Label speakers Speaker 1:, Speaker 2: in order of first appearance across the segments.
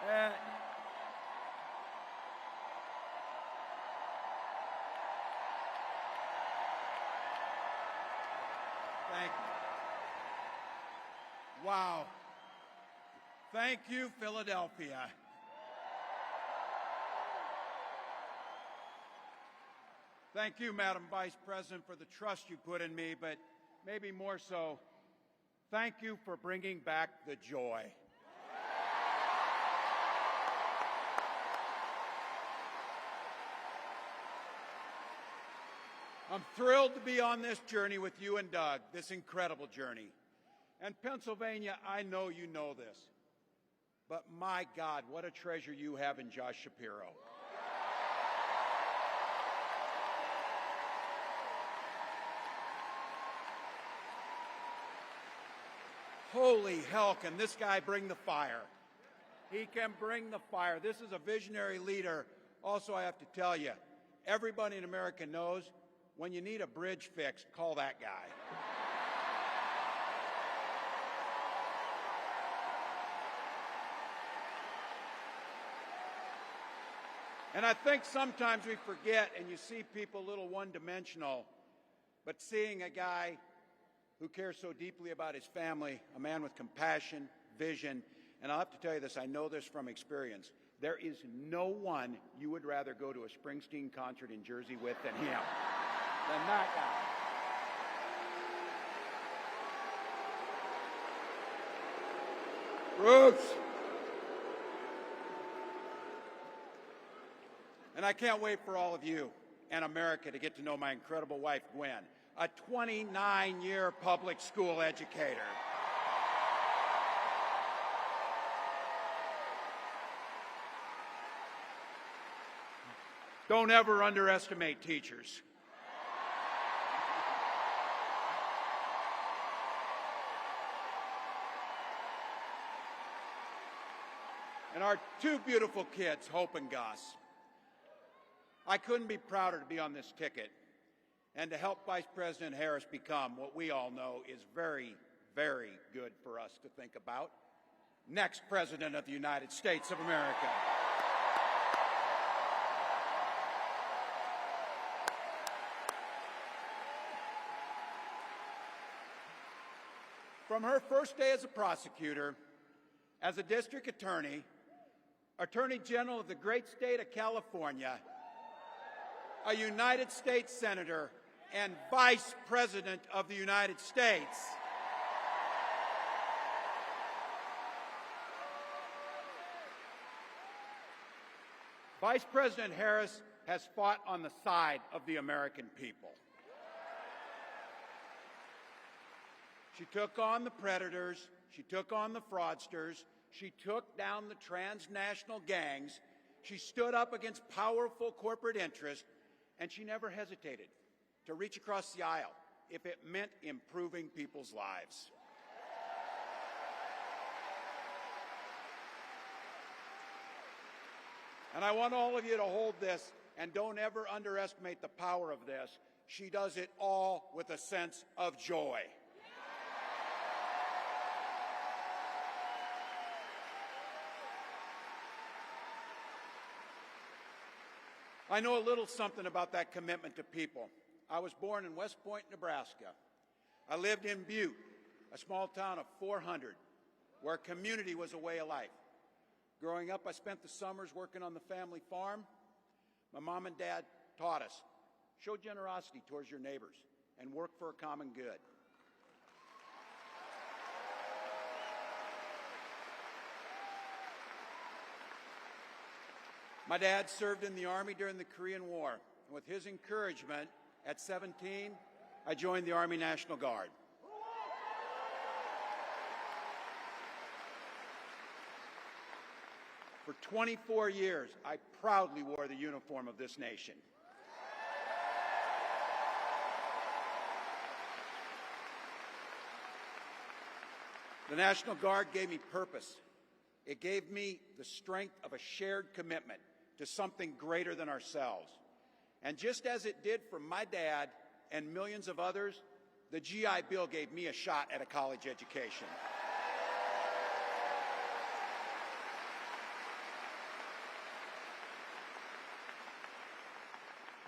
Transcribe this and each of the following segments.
Speaker 1: Uh, Thank you. Wow. Thank you, Philadelphia. Thank you, Madam Vice President, for the trust you put in me, but maybe more so, thank you for bringing back the joy. I'm thrilled to be on this journey with you and Doug, this incredible journey. And Pennsylvania, I know you know this, but my God, what a treasure you have in Josh Shapiro. Holy hell, can this guy bring the fire? He can bring the fire. This is a visionary leader. Also, I have to tell you, everybody in America knows when you need a bridge fixed, call that guy. And I think sometimes we forget, and you see people a little one-dimensional, but seeing a guy who cares so deeply about his family, a man with compassion, vision, and I'll have to tell you this, I know this from experience, there is no one you would rather go to a Springsteen concert in Jersey with than him, than that guy. Bruce! And I can't wait for all of you and America to get to know my incredible wife, Gwen, a 29-year public school educator. Don't ever underestimate teachers. And our two beautiful kids, Hope and Gus. I couldn't be prouder to be on this ticket and to help Vice President Harris become what we all know is very, very good for us to think about, next President of the United States of America. From her first day as a prosecutor, as a district attorney, Attorney General of the great state of California, a United States Senator, and Vice President of the United States. Vice President Harris has fought on the side of the American people. She took on the predators, she took on the fraudsters, she took down the transnational gangs, she stood up against powerful corporate interests, and she never hesitated to reach across the aisle if it meant improving people's lives. And I want all of you to hold this and don't ever underestimate the power of this. She does it all with a sense of joy. I know a little something about that commitment to people. I was born in West Point, Nebraska. I lived in Butte, a small town of 400, where community was a way of life. Growing up, I spent the summers working on the family farm. My mom and dad taught us, show generosity towards your neighbors and work for a common good. My dad served in the Army during the Korean War. And with his encouragement, at 17, I joined the Army National Guard. For 24 years, I proudly wore the uniform of this nation. The National Guard gave me purpose. It gave me the strength of a shared commitment to something greater than ourselves. And just as it did for my dad and millions of others, the GI Bill gave me a shot at a college education.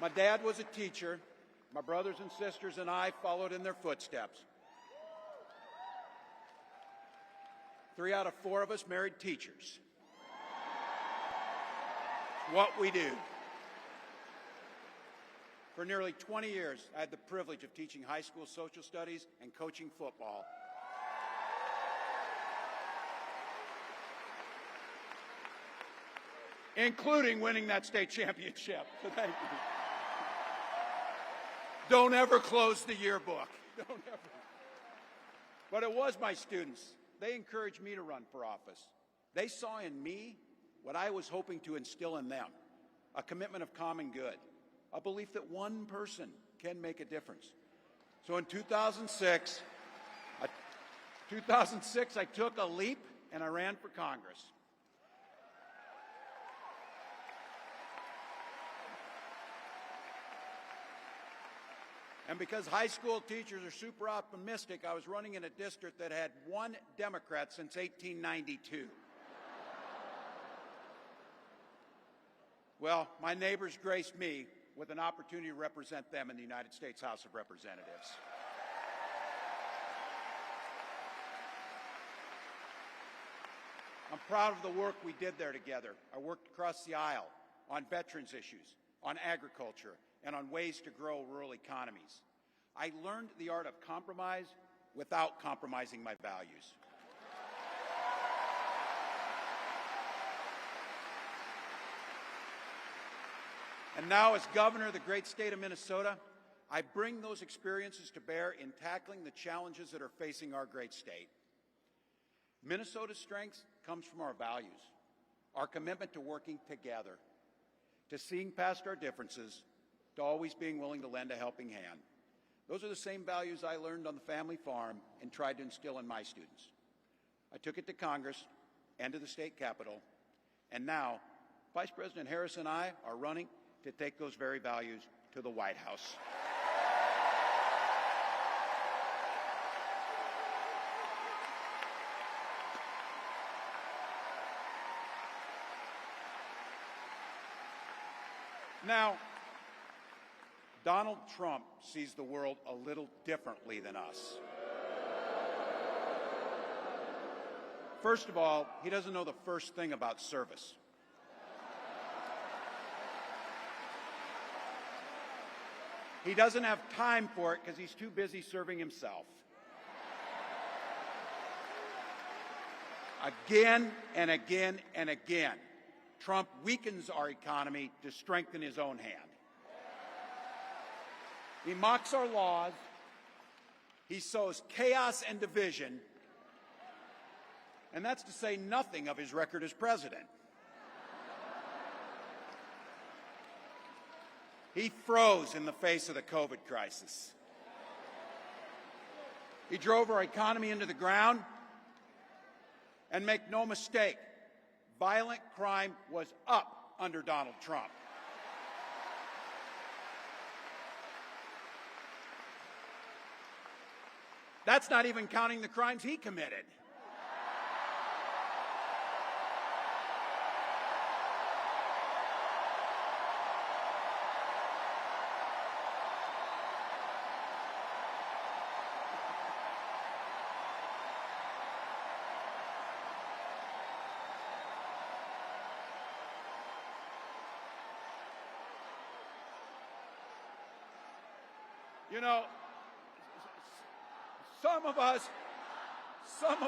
Speaker 1: My dad was a teacher. My brothers and sisters and I followed in their footsteps. 3 out of 4 of us married teachers. It's what we do. For nearly 20 years, I had the privilege of teaching high school social studies and coaching football. Including winning that state championship. So thank you. Don't ever close the yearbook. Don't ever. But it was my students. They encouraged me to run for office. They saw in me what I was hoping to instill in them, a commitment of common good, a belief that one person can make a difference. So in 2006, I took a leap and I ran for Congress. And because high school teachers are super optimistic, I was running in a district that had 1 Democrat since 1892. Well, my neighbors graced me with an opportunity to represent them in the United States House of Representatives. I'm proud of the work we did there together. I worked across the aisle on veterans issues, on agriculture, and on ways to grow rural economies. I learned the art of compromise without compromising my values. And now, as governor of the great state of Minnesota, I bring those experiences to bear in tackling the challenges that are facing our great state. Minnesota's strength comes from our values, our commitment to working together, to seeing past our differences, to always being willing to lend a helping hand. Those are the same values I learned on the family farm and tried to instill in my students. I took it to Congress and to the state capitol, and now Vice President Harris and I are running to take those very values to the White House. Now, Donald Trump sees the world a little differently than us. First of all, he doesn't know the first thing about service. He doesn't have time for it because he's too busy serving himself. Again and again and again, Trump weakens our economy to strengthen his own hand. He mocks our laws. He sows chaos and division. And that's to say nothing of his record as president. He froze in the face of the COVID crisis. He drove our economy into the ground. And make no mistake, violent crime was up under Donald Trump. That's not even counting the crimes he committed. You know, some of us are,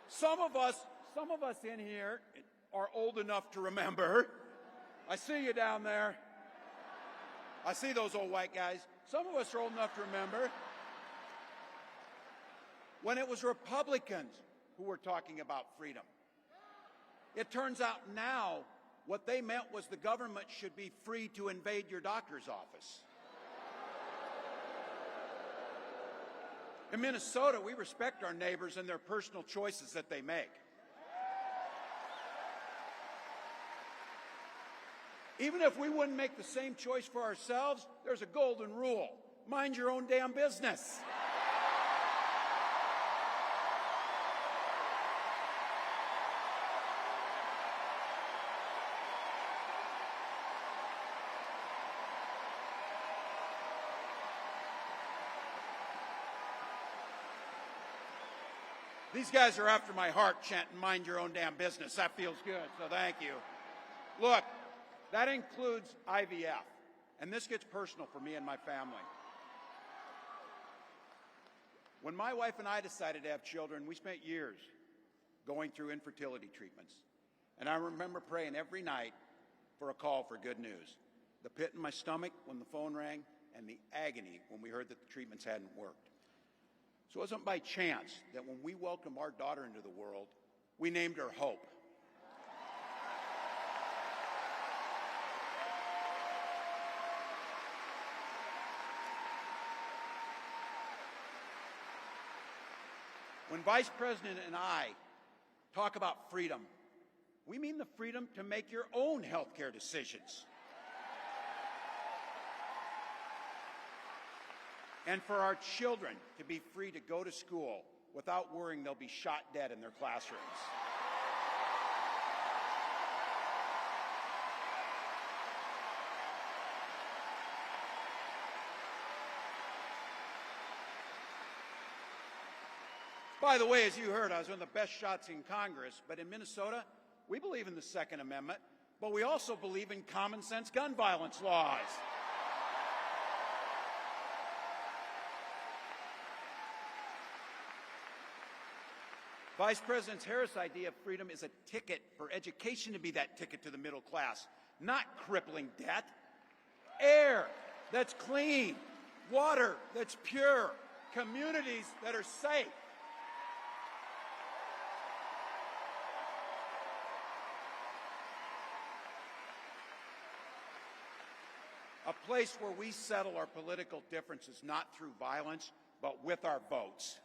Speaker 1: some of us in here are old enough to remember. I see you down there. I see those old white guys. Some of us are old enough to remember when it was Republicans who were talking about freedom. It turns out now what they meant was the government should be free to invade your doctor's office. In Minnesota, we respect our neighbors and their personal choices that they make. Even if we wouldn't make the same choice for ourselves, there's a golden rule. Mind your own damn business. These guys are after my heart chanting, mind your own damn business. That feels good, so thank you. Look, that includes IVF, and this gets personal for me and my family. When my wife and I decided to have children, we spent years going through infertility treatments. And I remember praying every night for a call for good news. The pit in my stomach when the phone rang, and the agony when we heard that the treatments hadn't worked. So it wasn't by chance that when we welcomed our daughter into the world, we named her Hope. When Vice President and I talk about freedom, we mean the freedom to make your own health care decisions. And for our children to be free to go to school without worrying they'll be shot dead in their classrooms. By the way, as you heard, I was one of the best shots in Congress, but in Minnesota, we believe in the Second Amendment, but we also believe in common sense gun violence laws. Vice President Harris' idea of freedom is a ticket for education to be that ticket to the middle class, not crippling debt. Air that's clean, water that's pure, communities that are safe. A place where we settle our political differences not through violence, but with our votes.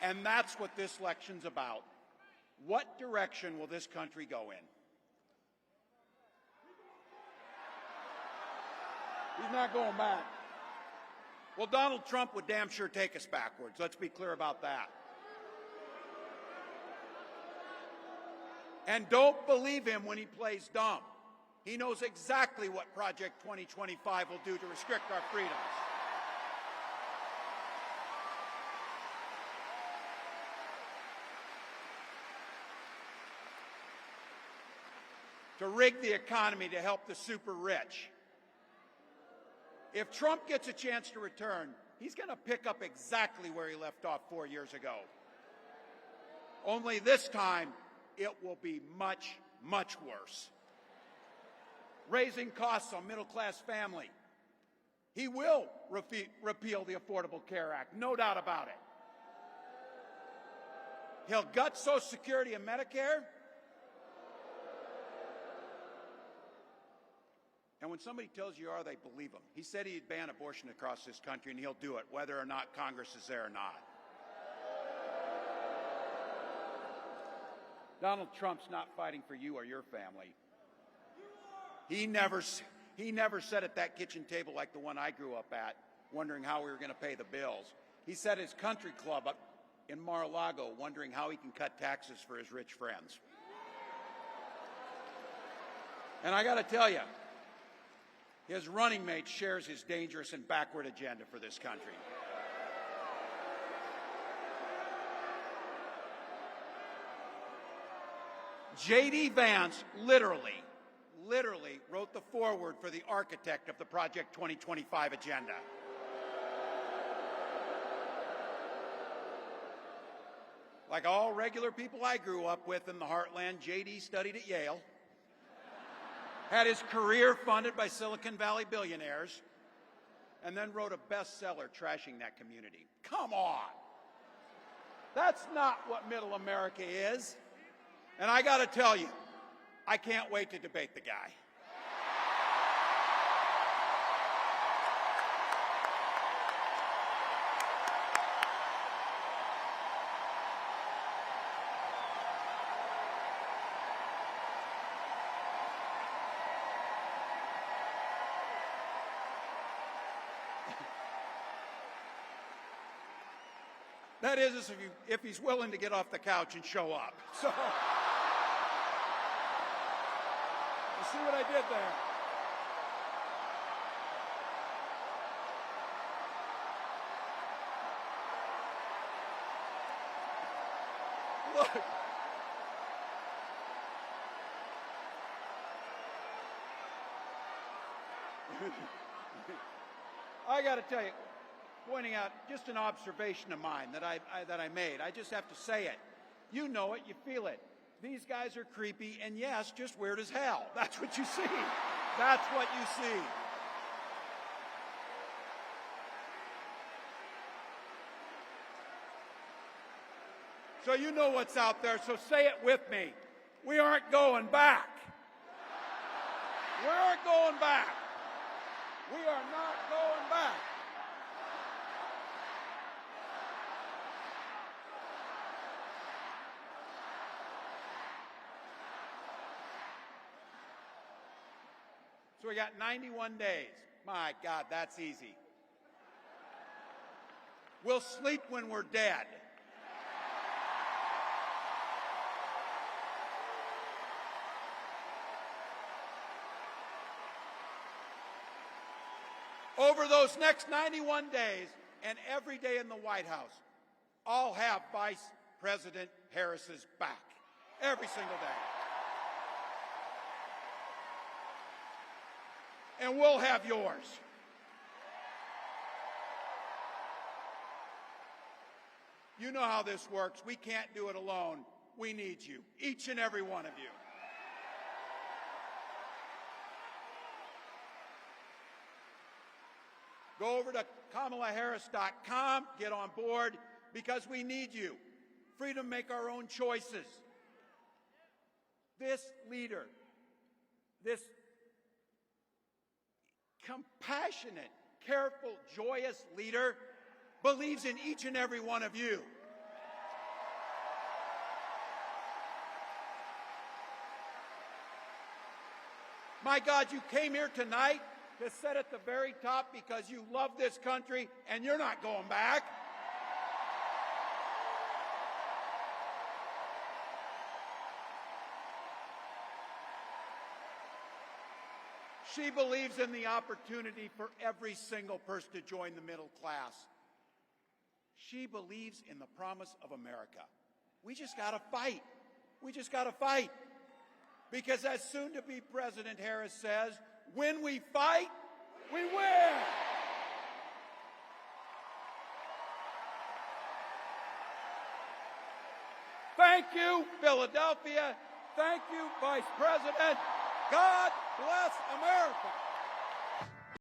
Speaker 1: And that's what this election's about. What direction will this country go in? He's not going back. Well, Donald Trump would damn sure take us backwards. Let's be clear about that. And don't believe him when he plays dumb. He knows exactly what Project 2025 will do to restrict our freedoms. To rig the economy to help the super rich. If Trump gets a chance to return, he's going to pick up exactly where he left off 4 years ago. Only this time, it will be much, much worse. Raising costs on middle-class family. He will repeal the Affordable Care Act, no doubt about it. He'll gut Social Security and Medicare. And when somebody tells you are, they believe him. He said he'd ban abortion across this country, and he'll do it, whether or not Congress is there or not. Donald Trump's not fighting for you or your family. He never sat at that kitchen table like the one I grew up at, wondering how we were going to pay the bills. He sat at his country club up in Mar-a-Lago, wondering how he can cut taxes for his rich friends. And I got to tell you, his running mate shares his dangerous and backward agenda for this country. J.D. Vance literally wrote the foreword for the architect of the Project 2025 agenda. Like all regular people I grew up with in the heartland, J.D. studied at Yale, had his career funded by Silicon Valley billionaires, and then wrote a bestseller trashing that community. Come on! That's not what middle America is. And I got to tell you, I can't wait to debate the guy. That is, if he's willing to get off the couch and show up. So, you see what I did there? Look. I got to tell you, pointing out just an observation of mine that I made. I just have to say it. You know it, you feel it. These guys are creepy, and yes, just weird as hell. That's what you see. That's what you see. So you know what's out there, so say it with me. We aren't going back. We aren't going back. We are not going back. So we got 91 days. My God, that's easy. We'll sleep when we're dead. Over those next 91 days and every day in the White House, I'll have Vice President Harris's back. Every single day. And we'll have yours. You know how this works. We can't do it alone. We need you, each and every one of you. Go over to KamalaHarris.com, get on board, because we need you. Freedom to make our own choices. This leader, this compassionate, careful, joyous leader believes in each and every one of you. My God, you came here tonight to sit at the very top because you love this country and you're not going back. She believes in the opportunity for every single person to join the middle class. She believes in the promise of America. We just got to fight. We just got to fight. Because as soon-to-be President Harris says, when we fight, we win. Thank you, Philadelphia. Thank you, Vice President. God bless America.